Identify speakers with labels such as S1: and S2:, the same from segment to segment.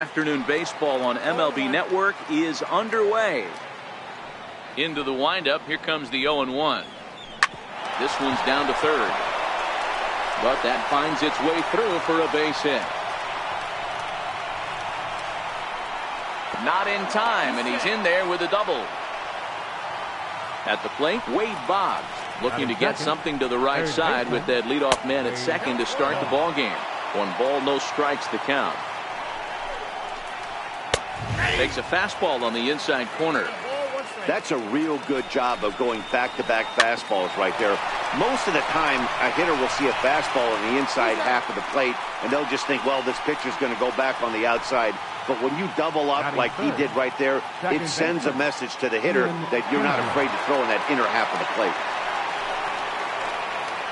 S1: Afternoon baseball on MLB Network is underway. Into the windup. Here comes the 0-1. This one's down to third, but that finds its way through for a base hit. Not in time, and he's in there with a double. At the plate, Wade Boggs looking to get something to the right side with that leadoff man at second to start the ball game. 1 ball, no strikes the count. Takes a fastball on the inside corner.
S2: That's a real good job of going back-to-back fastballs right there. Most of the time, a hitter will see a fastball on the inside half of the plate, and they'll just think, well, this pitcher's going to go back on the outside. But when you double up like he did right there, it sends a message to the hitter that you're not afraid to throw in that inner half of the plate.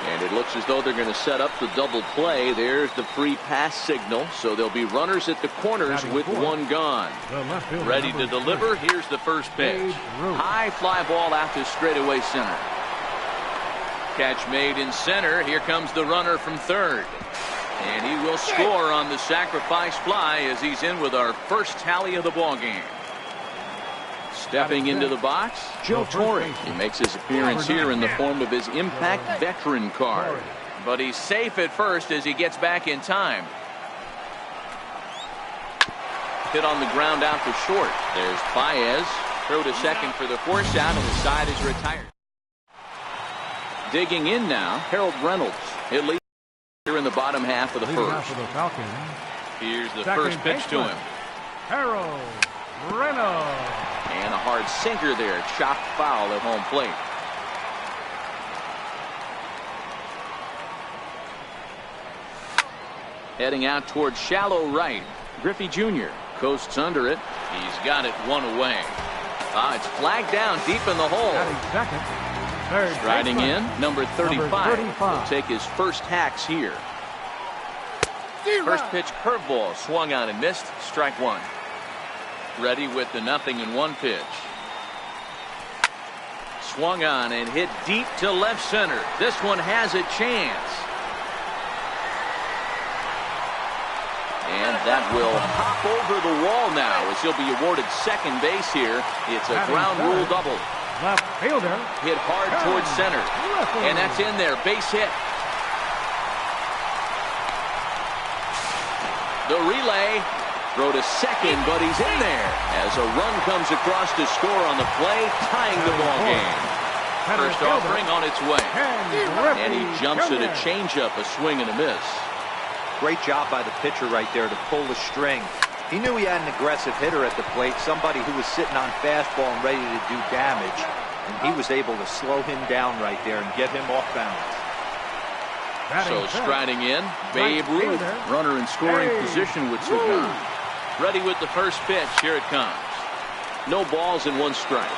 S1: And it looks as though they're going to set up the double play. There's the free pass signal. So there'll be runners at the corners with 1 gone. Ready to deliver. Here's the first pitch. High fly ball out to straightaway center. Catch made in center. Here comes the runner from third. And he will score on the sacrifice fly as he's in with our first tally of the ball game. Stepping into the box, Joe Torre. He makes his appearance here in the form of his Impact Veteran card. But he's safe at first as he gets back in time. Hit on the ground out to short. There's Baez. Throw to second for the force out, and the side is retired. Digging in now, Harold Reynolds. At least here in the bottom half of the first. Here's the first pitch to him.
S3: Harold Reynolds.
S1: And a hard sinker there, chopped foul at home plate. Heading out towards shallow right. Griffey Jr. coasts under it. He's got it 1 away. It's flagged down deep in the hole. Striding in, number 35. Will take his first hacks here. First pitch curveball swung on and missed. Strike 1. Ready with the 0-1 pitch. Swung on and hit deep to left center. This one has a chance. And that will hop over the wall now as he'll be awarded second base here. It's a ground rule double.
S3: Left fielder.
S1: Hit hard towards center. And that's in there. Base hit. The relay. Throw to second, but he's in there as a run comes across to score on the play, tying the ball game. First offering on its way. And he jumps at a changeup, a swing and a miss.
S4: Great job by the pitcher right there to pull the string. He knew he had an aggressive hitter at the plate, somebody who was sitting on fastball and ready to do damage. And he was able to slow him down right there and get him off balance.
S1: So striding in, Babe Ruth, runner in scoring position with 2 gone. Ready with the first pitch. Here it comes. No balls and 1 strike.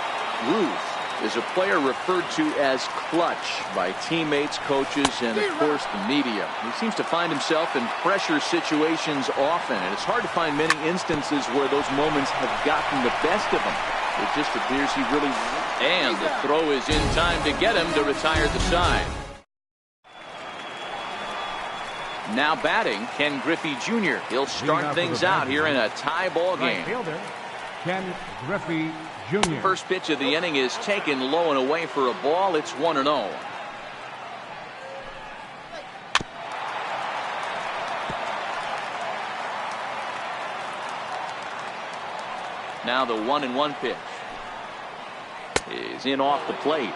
S1: Ruth is a player referred to as clutch by teammates, coaches, and of course the media. He seems to find himself in pressure situations often, and it's hard to find many instances where those moments have gotten the best of him. It just appears he really... And the throw is in time to get him to retire the side. Now batting, Ken Griffey Jr. He'll start things out here in a tie ball game.
S3: Ken Griffey Jr.
S1: First pitch of the inning is taken low and away for a ball. It's 1-0. Now the 1-1 pitch is in off the plate.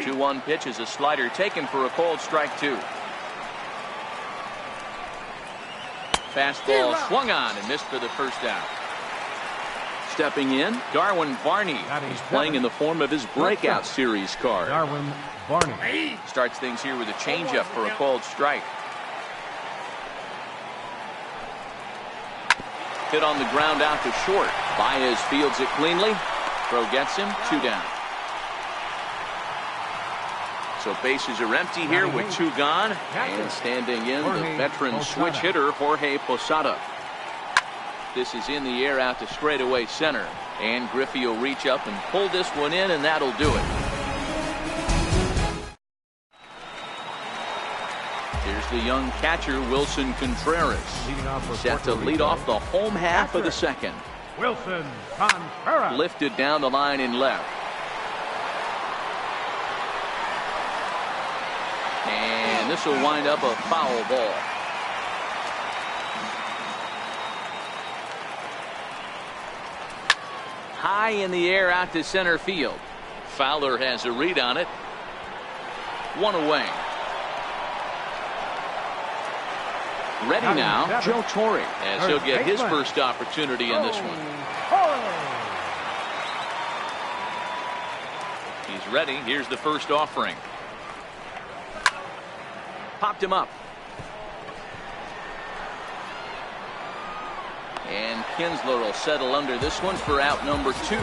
S1: 2-1 pitch is a slider taken for a cold strike 2. Fastball swung on and missed for the first out. Stepping in, Darwin Barney. He's playing in the form of his breakout series card.
S3: Darwin Barney
S1: starts things here with a changeup for a called strike. Hit on the ground out to short. Baez fields it cleanly. Throw gets him. 2 down. So bases are empty here with 2 gone. And standing in, the veteran switch hitter, Jorge Posada. This is in the air out to straightaway center. And Griffey will reach up and pull this one in, and that'll do it. Here's the young catcher, Wilson Contreras, set to lead off the home half of the second.
S3: Wilson Contreras.
S1: Lifted down the line in left. And this will wind up a foul ball. High in the air out to center field. Fowler has a read on it. One away. Ready now, Joe Torre, as he'll get his first opportunity in this one. He's ready. Here's the first offering. Popped him up. And Kinsler will settle under this one for out number 2.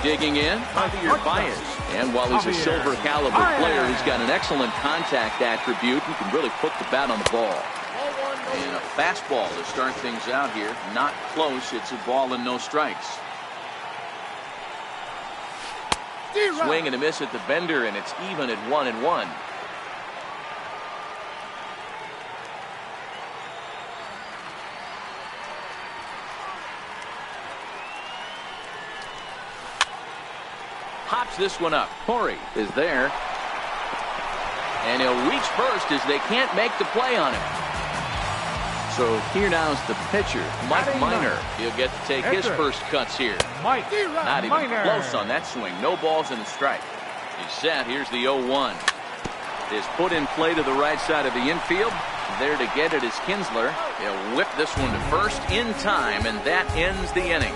S1: Digging in, Javier Baez. And while he's a silver caliber player, he's got an excellent contact attribute. He can really put the bat on the ball. And a fastball to start things out here. Not close. It's a ball and no strikes. Swing and a miss at the bender, and it's even at 1-1. Pops this one up. Torre is there. And he'll reach first as they can't make the play on him. So here now is the pitcher, Mike Minor. He'll get to take his first cuts here. Not even close on that swing. No balls and a strike. He's set. Here's the 0-1. Is put in play to the right side of the infield. There to get it is Kinsler. He'll whip this one to first in time, and that ends the inning.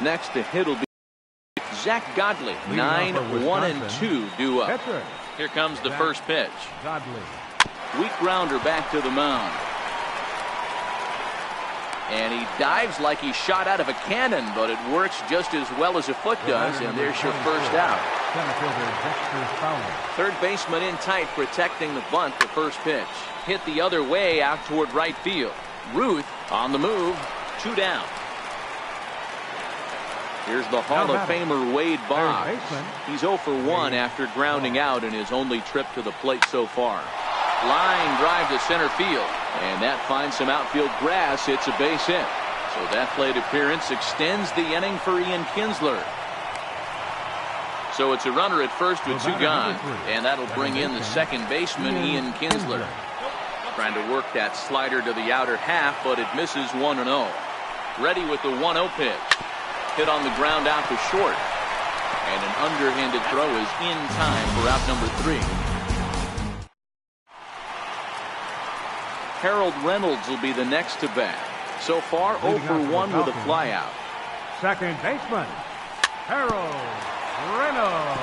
S1: Next to hit will be Zach Godley. 9-1-2 due up. Here comes the first pitch. Weak grounder back to the mound. And he dives like he shot out of a cannon, but it works just as well as a foot does, and there's your first out. Third baseman in tight, protecting the bunt. The first pitch hit the other way out toward right field. Ruth on the move. 2 down. Here's the Hall of Famer Wade Boggs. He's 0 for 1 after grounding out in his only trip to the plate so far. Line drive to center field, and that finds some outfield grass. It's a base hit. So that plate appearance extends the inning for Ian Kinsler. So it's a runner at first with 2 gone, and that'll bring in the second baseman, Ian Kinsler. Trying to work that slider to the outer half, but it misses 1-0. Ready with the 1-0 pitch. Hit on the ground out to short. And an underhanded throw is in time for out number 3. Harold Reynolds will be the next to bat. So far, 0 for 1 with a flyout.
S3: Second baseman, Harold Reynolds.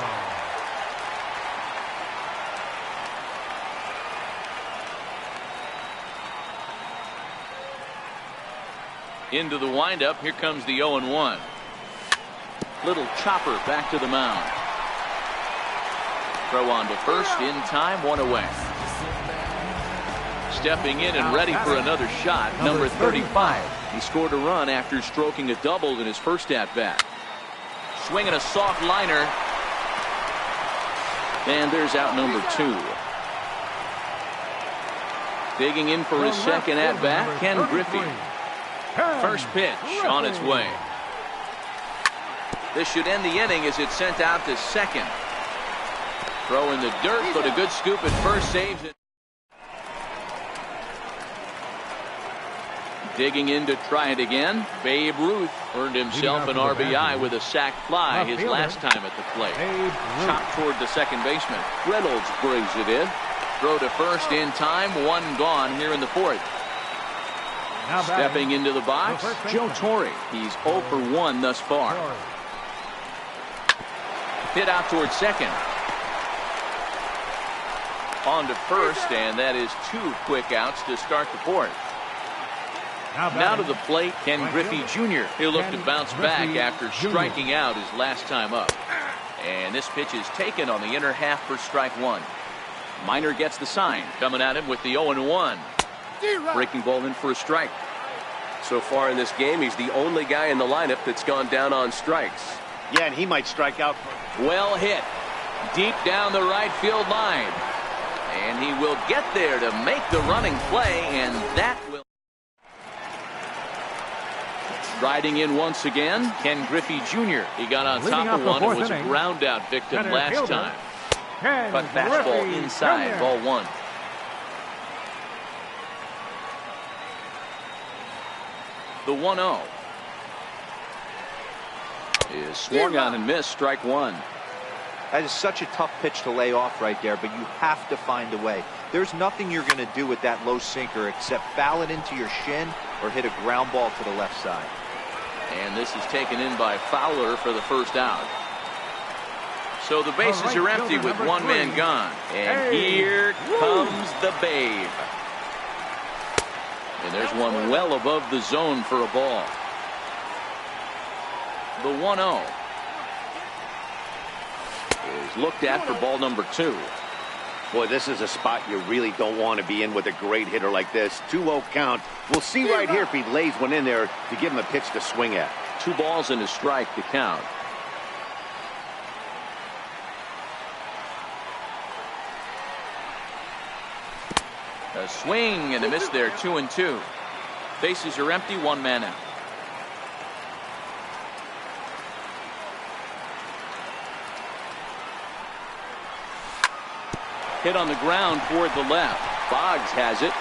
S1: Into the windup. Here comes the 0-1. Little chopper back to the mound. Throw on to first in time. 1 away. Stepping in and ready for another shot, number 35. He scored a run after stroking a double in his first at-bat. Swinging a soft liner. And there's out number 2. Digging in for his second at-bat, Ken Griffey. First pitch on its way. This should end the inning as it's sent out to second. Throw in the dirt, but a good scoop at first saves it. Digging in to try it again. Babe Ruth earned himself an RBI with a sac fly his last time at the plate. Chopped toward the second baseman. Reynolds brings it in. Throw to first in time. 1 gone here in the 4th. Stepping into the box, Joe Torre. He's 0 for 1 thus far. Hit out towards second. On to first, and that is 2 quick outs to start the 4th. Now to the plate, Ken Griffey Jr. He'll look to bounce back after striking out his last time up. And this pitch is taken on the inner half for strike 1. Minor gets the sign, coming at him with the 0-1. Breaking ball in for a strike.
S5: So far in this game, he's the only guy in the lineup that's gone down on strikes.
S2: Yeah, and he might strike out.
S1: Well hit. deep down the right field line. And he will get there to make the running play, and that will. Riding in once again, Ken Griffey Jr. He got on top of one and was a ground out victim last time. Cut fastball inside, ball one. The 1-0 is swung on and missed, strike one.
S4: That is such a tough pitch to lay off right there, but you have to find a way. There's nothing you're going to do with that low sinker except foul it into your shin or hit a ground ball to the left side.
S1: And this is taken in by Fowler for the first out. So the bases are empty with one man gone. And here comes the Babe. And there's one well above the zone for a ball. The 1-0 is looked at for ball number 2.
S2: Boy, this is a spot you really don't want to be in with a great hitter like this. 2-0 count. We'll see right here if he lays one in there to give him a pitch to swing at.
S1: 2 balls and a strike to count. A swing and a miss there, 2-2. Bases are empty, one man out. Hit on the ground toward the left. Boggs has it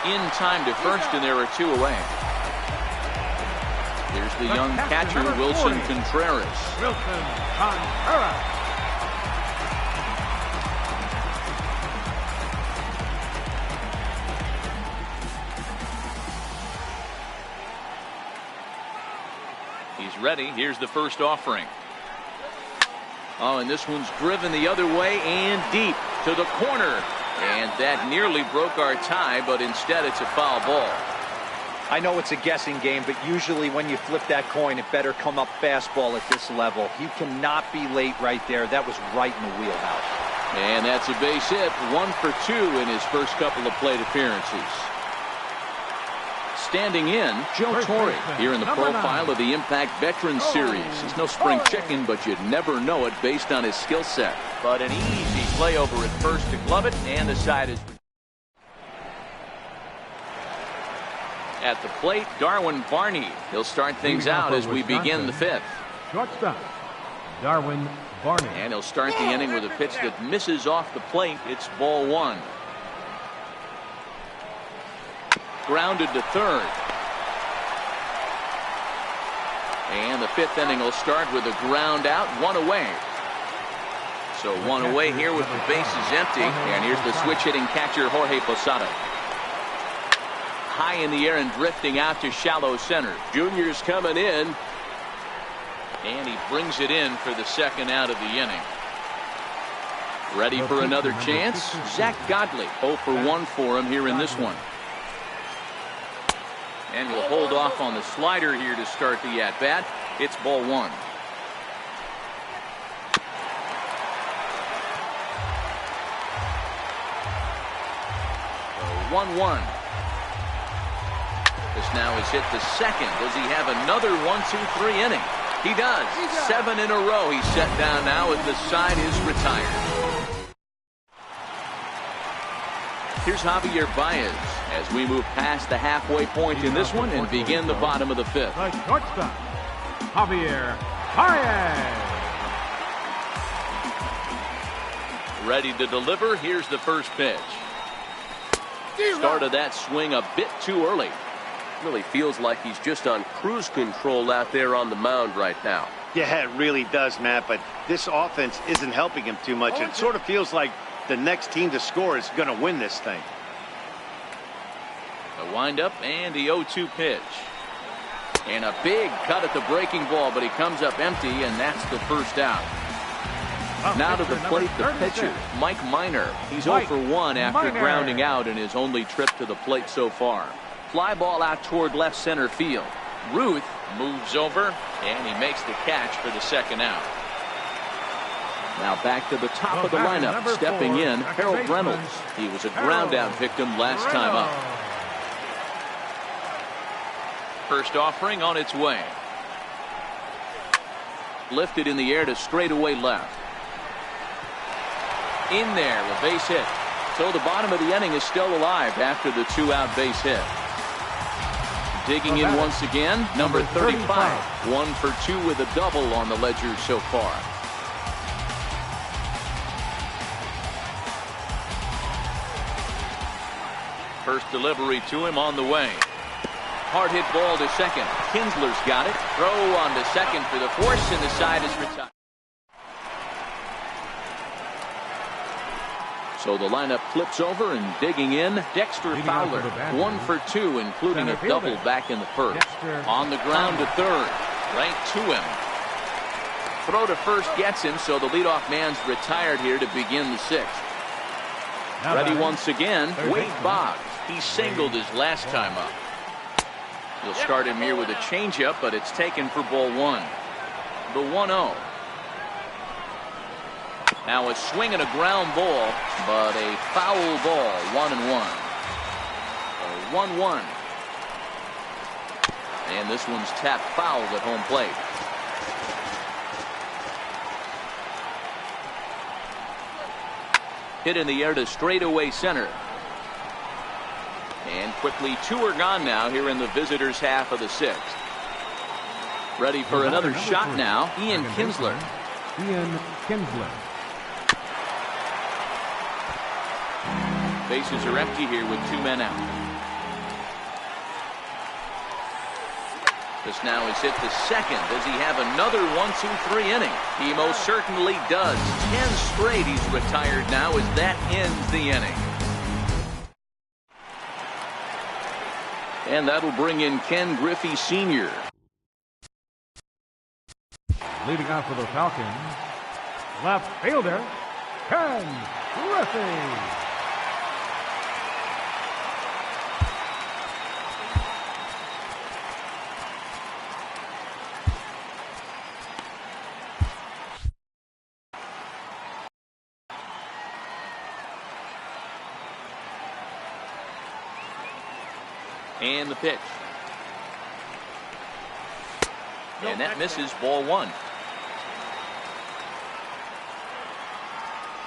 S1: in time to first, and there are 2 away. Here's the young catcher, Wilson Contreras.
S3: Wilson Contreras.
S1: He's ready. Here's the first offering. Oh, and this one's driven the other way and deep to the corner. And that nearly broke our tie, but instead it's a foul ball.
S4: I know it's a guessing game, but usually when you flip that coin, it better come up fastball at this level. He cannot be late right there. That was right in the wheelhouse.
S1: And that's a base hit. 1 for 2 in his first couple of plate appearances. Standing in, Joe Torre, here in the profile of the Impact Veterans Series. He's no spring chicken, but you'd never know it based on his skill set. But an easy play over at first to glove it, and the side is. At the plate, Darwin Barney. He'll start things out as we begin the 5th.
S3: Shortstop, Darwin Barney.
S1: And he'll start the inning with a pitch that misses off the plate. It's ball 1. Grounded to third. And the 5th inning will start with a ground out, 1 away. So 1 away here with the bases empty. And here's the switch hitting catcher, Jorge Posada. High in the air and drifting out to shallow center. Junior's coming in. And he brings it in for the second out of the inning. Ready for another chance? Zach Godley, 0 for 1 for him here in this one. And we'll hold off on the slider here to start the at-bat. It's ball 1. 1-1. This now is hit to second. Does he have another 1-2-3 inning? He does. 7 in a row. He's set down now as the side is retired. Here's Javier Baez as we move past the halfway point in this one and begin the bottom of the 5th.
S3: The shortstop, Javier Baez.
S1: Ready to deliver. Here's the first pitch. Started that swing a bit too early.
S5: Really feels like he's just on cruise control out there on the mound right now.
S2: Yeah, it really does, Matt, but this offense isn't helping him too much. It sort of feels like the next team to score is going to win this thing.
S1: A windup and the 0-2 pitch. And a big cut at the breaking ball, but he comes up empty, and that's the first out. Now to the plate, the pitcher, Mike Minor. He's 0 for 1 after grounding out in his only trip to the plate so far. Fly ball out toward left center field. Ruth moves over, and he makes the catch for the second out. Now back to the top of the lineup, stepping in, Harold Reynolds. He was a ground-out victim last time up. First offering on its way. Lifted in the air to straightaway left. In there, a base hit. So the bottom of the inning is still alive after the 2-out base hit. Digging in once again, number 35. 1 for 2 with a double on the ledger so far. First delivery to him on the way. Hard hit ball to second. Kinsler's got it. Throw on to second for the force, and the side is retired. So the lineup flips over, and digging in, Dexter Fowler. 1 for 2, including a double back in the first. On the ground to third. Right to him. Throw to first gets him, so the leadoff man's retired here to begin the 6th. Ready once again, Wade Boggs. He singled his last time up. He'll start him here with a changeup, but it's taken for ball 1. The 1-0. Now a swing and a ground ball, but a foul ball, 1-1. 1-1. And this one's tapped foul at home plate. Hit in the air to straightaway center. And quickly 2 are gone now here in the visitors' half of the 6th. Ready for another shot now, Ian Kinsler.
S3: Ian Kinsler.
S1: Bases are empty here with 2 men out. This now is hit the second. Does he have another 1-2-3 inning? He most certainly does. 10 straight he's retired now as that ends the inning. And that'll bring in Ken Griffey Sr.
S3: Leading off for the Falcons, left fielder, Ken Griffey.
S1: And the pitch. And that misses, ball 1.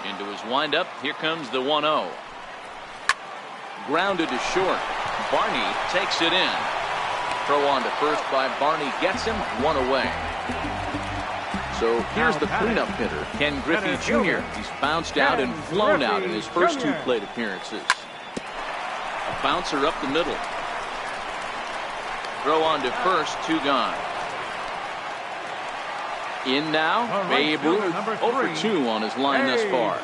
S1: Into his windup. Here comes the 1-0. Grounded to short. Barney takes it in. Throw on to first by Barney. Gets him. 1 away. So here's the cleanup hitter, Ken Griffey Jr. He's bounced out and flown out in his first 2 plate appearances. A bouncer up the middle. Throw on to first, 2 gone. In now, Babe Ruth, 0 for 2 on his line thus far.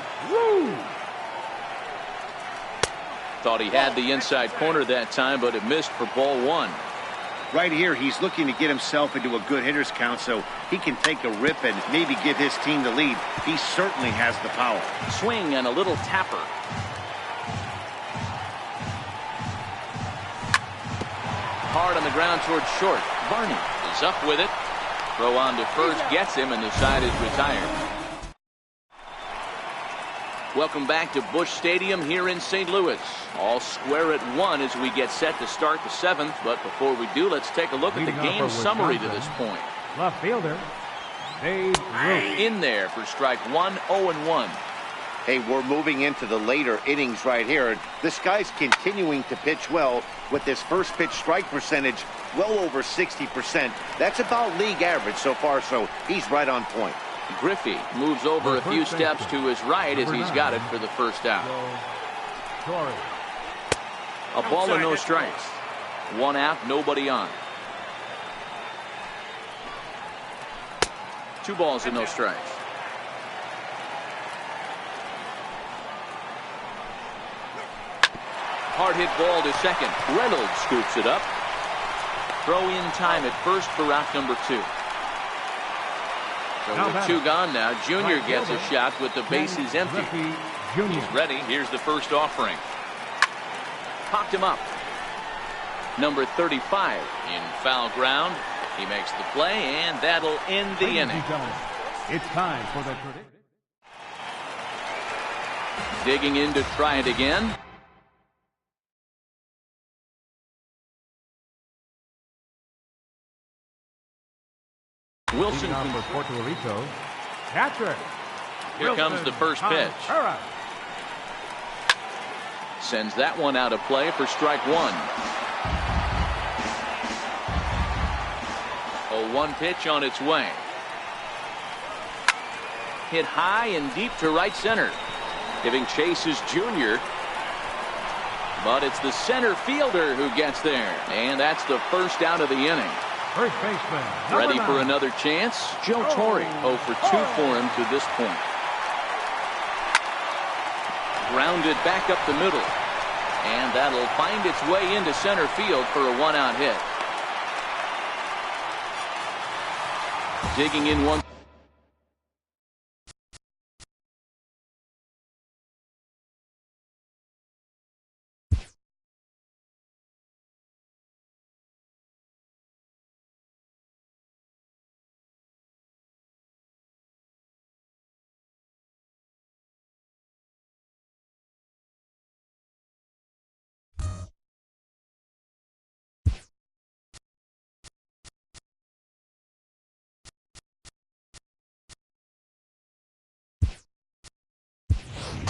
S1: Thought he had the inside corner that time, but it missed for ball 1.
S2: Right here, he's looking to get himself into a good hitter's count so he can take a rip and maybe give his team the lead. He certainly has the power.
S1: Swing and a little tapper. Hard on the ground towards short. Barney is up with it. Throw on to first gets him, and the side is retired. Welcome back to Busch Stadium here in St. Louis. All square at 1 as we get set to start the 7th. But before we do, let's take a look at the game summary to this point.
S3: Left fielder, Babe Ruth.
S1: In there for strike 1, 0-1.
S2: Hey, we're moving into the later innings right here. This guy's continuing to pitch well with his first pitch strike percentage well over 60%. That's about league average so far, so he's right on point.
S1: Griffey moves over a few steps to his right as he's got it for the first out. A ball and no strikes. 1 out, nobody on. 2 balls and no strikes. Hard hit ball to second. Reynolds scoops it up. Throw in time at first for out number 2. So with 2 gone now, Junior gets a shot with the bases empty. He's ready. Here's the first offering. Popped him up. Number 35 in foul ground. He makes the play, and that'll end the inning.
S3: It's time for the prediction.
S1: Digging in to try it again.
S3: Wilson for Puerto Rico. Patrick.
S1: Here comes the first pitch. Sends that one out of play for strike one. 0-1 pitch on its way. Hit high and deep to right center. Giving chase is Junior. But it's the center fielder who gets there. And that's the first out of the inning.
S3: First baseman.
S1: Ready for
S3: 9.
S1: another chance? Joe Torre. 0 for 2 for him to this point. Grounded back up the middle. And that'll find its way into center field for a one-out hit. Digging in one.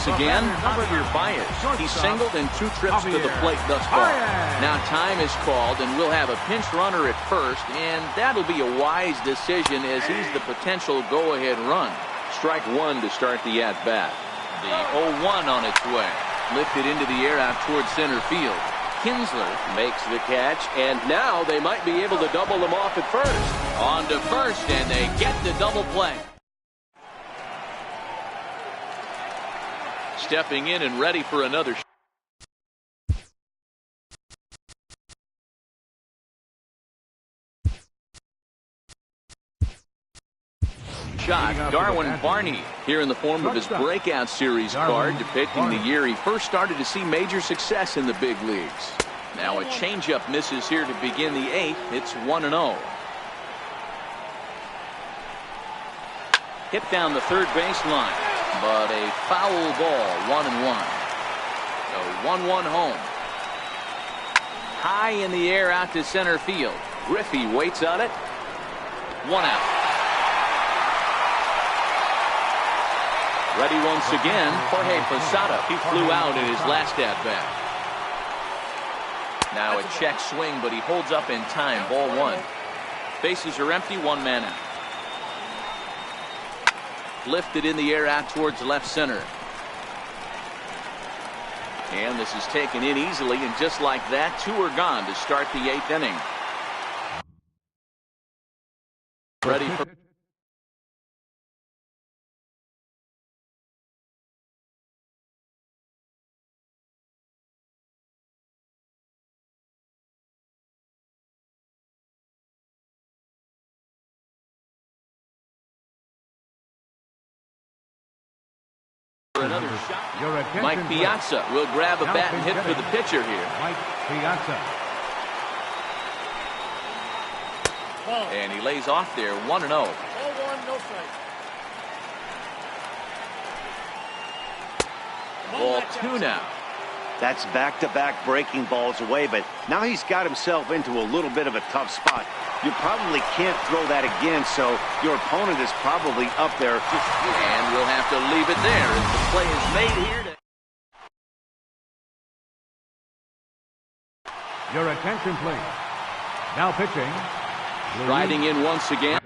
S1: Again, Javier Baez. He singled in 2 trips to the plate thus far. Now time is called, and we'll have a pinch runner at first, and that'll be a wise decision as he's the potential go-ahead run. Strike one to start the at-bat. The 0-1 on its way. Lifted into the air out towards center field. Kinsler makes the catch, and now they might be able to double them off at first. On to first, and they get the double play. Stepping in and ready for another shot. Darwin Barney here in the form of his breakout series card, depicting the year he first started to see major success in the big leagues. Now a changeup misses here to begin the 8th. It's 1-0. Hit down the third baseline. But a foul ball, 1-1. So 1-1 home. High in the air out to center field. Griffey waits on it. 1 out. Ready once again, Jorge Posada. He flew out in his last at-bat. Now a check swing, but he holds up in time. Ball 1. Bases are empty, 1 man out. Lifted in the air out towards left center. And this is taken in easily, and just like that, 2 are gone to start the 8th inning. Ready for another shot. Mike Piazza will grab a bat and hit for the pitcher here.
S3: Mike Piazza.
S1: And he lays off there, 1-0.
S6: 0-1, no strike.
S1: Ball 2 now.
S2: That's back-to-back breaking balls away, but now he's got himself into a little bit of a tough spot. You probably can't throw that again, so your opponent is probably up there.
S1: And we'll have to leave it there as the play is made here.
S3: Your attention, please. Now pitching.
S1: Riding in once again.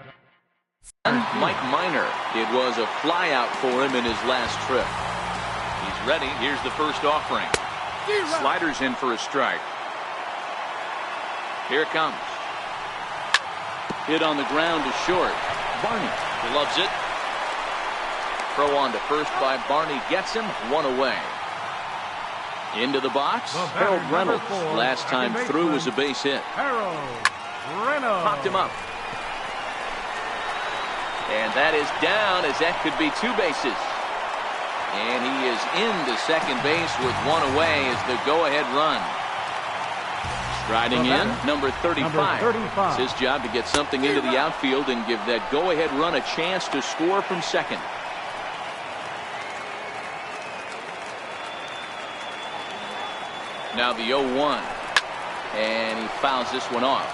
S1: Mike Minor. It was a flyout for him in his last trip. He's ready. Here's the first offering. Sliders in for a strike. Here it comes. Hit on the ground to short. Barney loves it. Throw on to first by Barney gets him, 1 away. Into the box, Harold Reynolds. Last time through was a base hit.
S3: Harold Reynolds.
S1: Popped him up. And that is down, as that could be 2 bases. And he is into second base with 1 away as the go-ahead run. Striding in, number 35. It's his job to get something into the outfield and give that go-ahead run a chance to score from second. Now the 0-1. And he fouls this one off.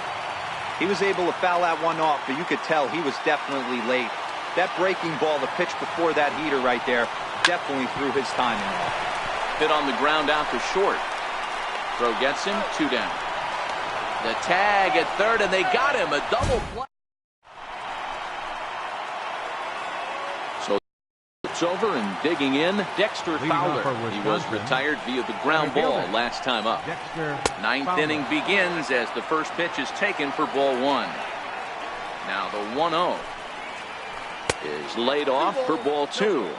S4: He was able to foul that one off, but you could tell he was definitely late. That breaking ball, the pitch before that heater right there, definitely threw his timing off.
S1: Hit on the ground out to short. Throw gets him, 2 down. The tag at third, and they got him. A double play. So it's over and digging in. Dexter Fowler. He was retired via the ground ball last time up. Ninth inning begins as the first pitch is taken for ball 1. Now the 1-0 is laid off for ball 2.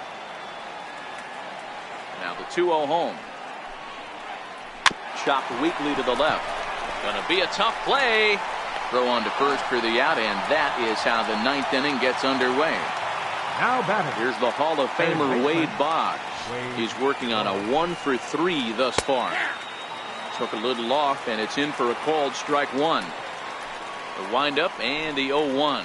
S1: Now the 2-0 home. Chopped weakly to the left. Gonna be a tough play. Throw on to first for the out, and that is how the 9th inning gets underway.
S3: Now batting.
S1: Here's the Hall of Famer Wade Boggs. He's working on a 1 for 3 thus far. Took a little off, and it's in for a called strike 1. The windup and the 0-1.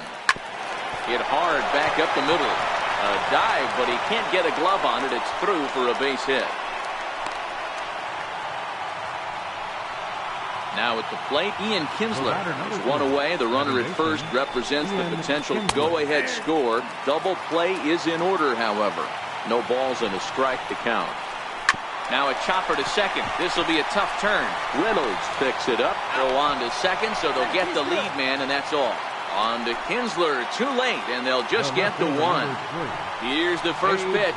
S1: Hit hard back up the middle. A dive, but he can't get a glove on it. It's through for a base hit. Now at the plate, Ian Kinsler is 1 away. The runner at first represents the potential go-ahead score. Double play is in order, however. No balls and a strike to count. Now a chopper to second. This will be a tough turn. Reynolds picks it up. Throw on to second, so they'll get the lead man, and that's all. On to Kinsler, too late, and they'll just get the 1. Here's the first pitch.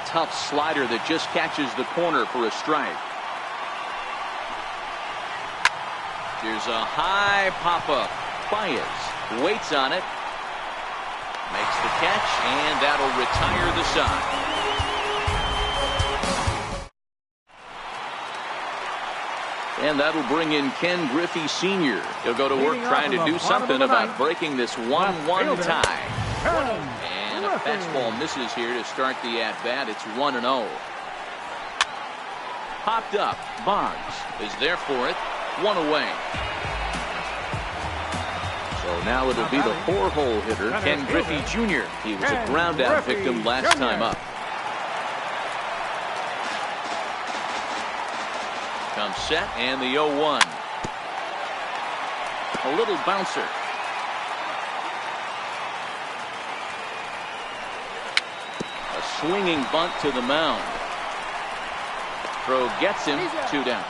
S1: Tough slider that just catches the corner for a strike. Here's a high pop-up. Baez waits on it. Makes the catch, and that'll retire the side. And that'll bring in Ken Griffey Sr. He'll go to work trying to do something about breaking this 1-1 tie. And a fastball misses here to start the at-bat. It's 1-0. Popped up. Boggs is there for it. 1 away. So now it'll be the 4-hole hitter, Ken Griffey Jr. He was a ground out victim last time up. Comes set, and the 0-1. A little bouncer. A swinging bunt to the mound. Throw gets him, 2 down.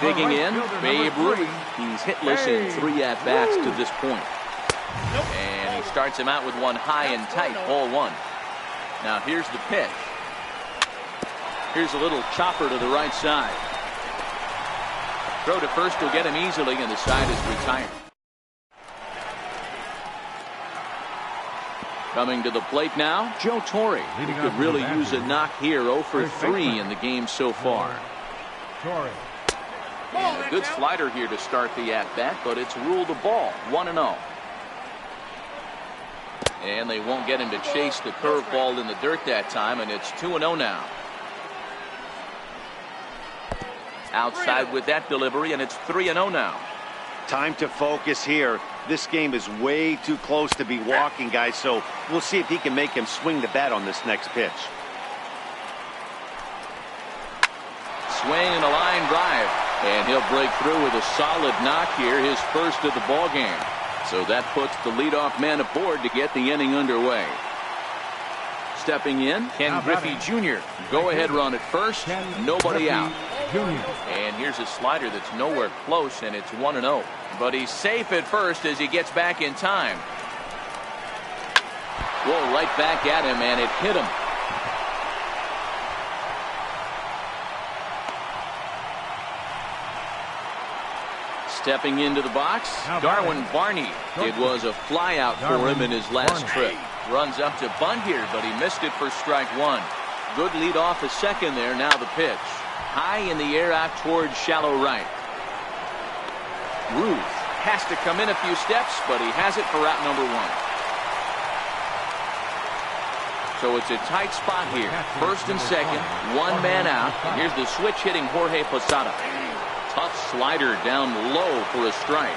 S1: Digging in, Babe Ruth. He's hitless in 3 at-bats to this point. And he starts him out with one high and tight, ball 1. Now here's the pitch. Here's a little chopper to the right side. Throw to first will get him easily, and the side is retired. Coming to the plate now, Joe Torre. He could really use a knock here. 0 for 3 in the game so far.
S3: Torre.
S1: And a good slider here to start the at-bat, but it's ruled a ball. 1-0. And they won't get him to chase the curveball in the dirt that time, and it's 2-0 now. Outside with that delivery, and it's 3-0 now.
S2: Time to focus here. This game is way too close to be walking, guys, so we'll see if he can make him swing the bat on this next pitch.
S1: Swing and a line drive. And he'll break through with a solid knock here, his first of the ball game. So that puts the leadoff man aboard to get the inning underway. Stepping in, Ken Griffey Jr. Go-ahead run at first, nobody out. And here's a slider that's nowhere close, and it's 1-0. But he's safe at first as he gets back in time. Whoa, right back at him, and it hit him. Stepping into the box, Darwin Barney. It was a fly out for him in his last trip. Runs up to bunt here, but he missed it for strike 1. Good lead off a second there. Now the pitch. High in the air out towards shallow right. Ruth has to come in a few steps, but he has it for out number 1. So it's a tight spot here. First and second, 1 man out. And here's the switch hitting Jorge Posada. Tough slider down low for a strike.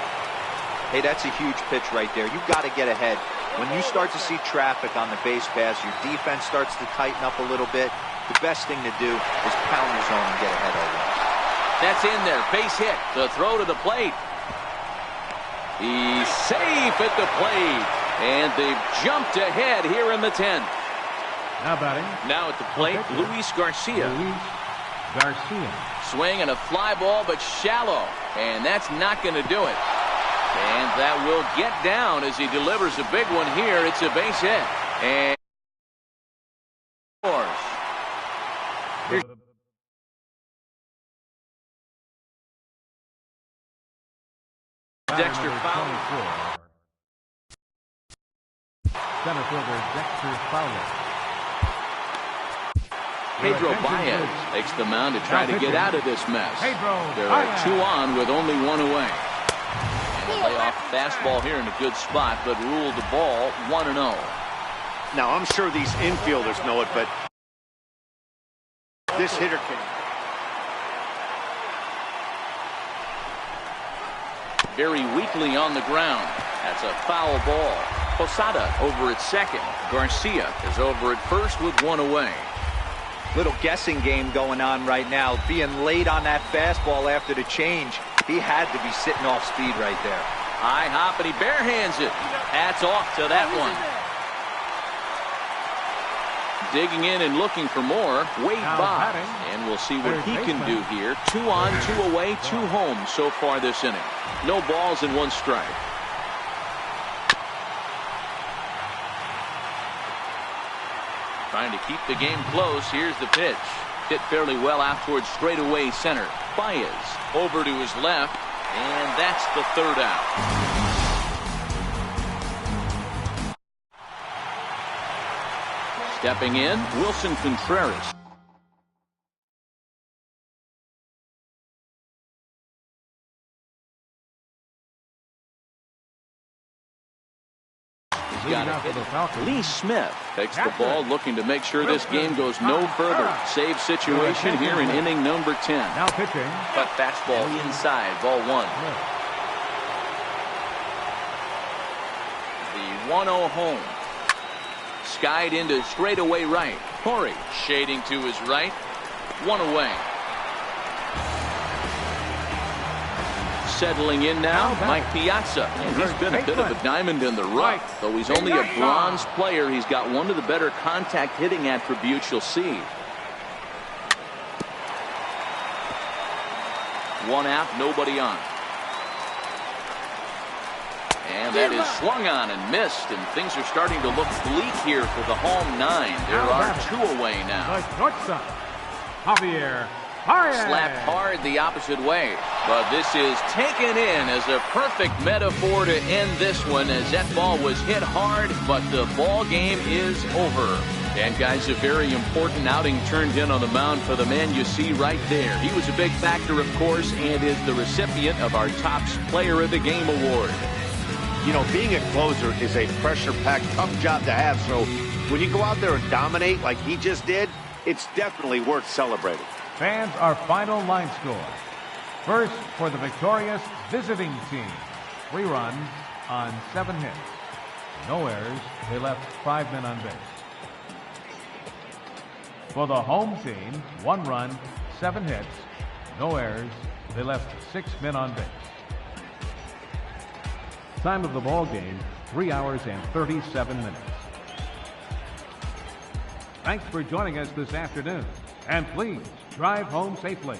S4: Hey, that's a huge pitch right there. You've got to get ahead. When you start to see traffic on the base paths, your defense starts to tighten up a little bit. The best thing to do is pound your zone and get ahead of them.
S1: That's in there. Base hit. The throw to the plate. He's safe at the plate. And they've jumped ahead here in the 10th.
S3: Now batting.
S1: Now at the plate, Luis Garcia.
S3: Luis Garcia.
S1: Swing and a fly ball, but shallow. And that's not going to do it. And that will get down as he delivers a big one here. It's a base hit. And Dexter Fowler.
S3: Center fielder Dexter Fowler.
S1: Pedro Baez takes the mound to try to get out of this mess. There are 2 on with only 1 away. And a layoff fastball here in a good spot, but ruled the ball 1-0.
S2: Now, I'm sure these infielders know it, but this hitter can.
S1: Very weakly on the ground. That's a foul ball. Posada over at second. Garcia is over at first with 1 away.
S4: Little guessing game going on right now. Being late on that fastball after the change. He had to be sitting off speed right there.
S1: High hop, and he barehands it. Hats off to that one. Digging in and looking for more. Wade Boggs. And we'll see what he can do here. 2 on, 2 away, 2 home so far this inning. No balls and 1 strike. Trying to keep the game close. Here's the pitch. Hit fairly well out towards straightaway center. Baez over to his left. And that's the 3rd out. Stepping in, Wilson Contreras. He's got it. Lee Smith takes the ball, looking to make sure this game goes no further. Save situation here in inning number 10.
S3: Now pitching.
S1: Cut fastball inside, ball 1. The 1-0 home. Skied into straightaway right. Corey shading to his right. 1 away. Settling in now, Mike Piazza. And he's been a bit of a diamond in the rough. Though he's only a bronze player, he's got one of the better contact hitting attributes you'll see. 1 out, nobody on. And that is swung on and missed, and things are starting to look bleak here for the home 9. There are 2 away now.
S3: Javier
S1: Slapped hard the opposite way, but this is taken in as a perfect metaphor to end this one, as that ball was hit hard, but the ball game is over. And guys, a very important outing turned in on the mound for the man you see right there. He was a big factor, of course, and is the recipient of our Topps Player of the Game award.
S2: You know, being a closer is a pressure-packed, tough job to have, so when you go out there and dominate like he just did, it's definitely worth celebrating.
S3: Fans, our final line score. First, for the victorious visiting team, 3 runs on 7 hits. No errors. They left 5 men on base. For the home team, 1 run, 7 hits. No errors. They left 6 men on base. Time of the ball game, 3 hours and 37 minutes. Thanks for joining us this afternoon. And please, drive home safely.